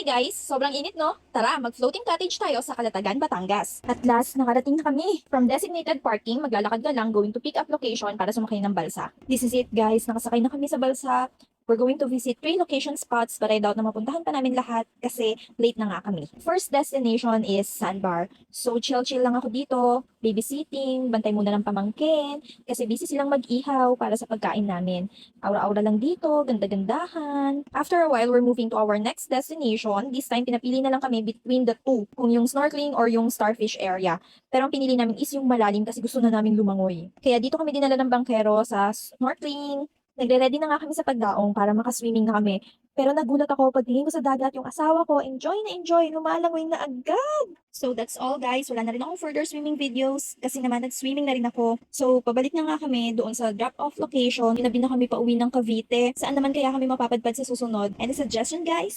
guys! Sobrang init no? Tara, mag-floating cottage tayo sa Calatagan, Batangas. At last, nakarating na kami. From designated parking, maglalakad ka lang going to pick up location para sumakay ng balsa. This is it guys, nakasakay na kami sa balsa. We're going to visit 3 location spots but I doubt na mapuntahan pa namin lahat kasi late na nga kami. First destination is Sandbar. So chill-chill lang ako dito, babysitting, bantay muna ng pamangkin kasi busy silang mag-ihaw para sa pagkain namin. Aura-aura lang dito, ganda-gandahan. After a while, we're moving to our next destination. This time, pinapili na lang kami between the two, kung yung snorkeling or yung starfish area. Pero ang pinili namin is yung malalim kasi gusto na namin lumangoy. Kaya dito kami dinala ng bangkero sa snorkeling. Nagre-ready na nga kami sa pagdaong para makaswimming na kami. Pero nagulat ako pagtingin ko sa dagat, yung asawa ko, enjoy, lumalangoy na agad. So that's all guys, wala na rin akong further swimming videos kasi naman nag-swimming na rin ako. So pabalik na nga kami doon sa drop-off location, ginabi na kami pauwi ng Cavite. Saan naman kaya kami mapapadpad sa susunod? Any suggestion guys?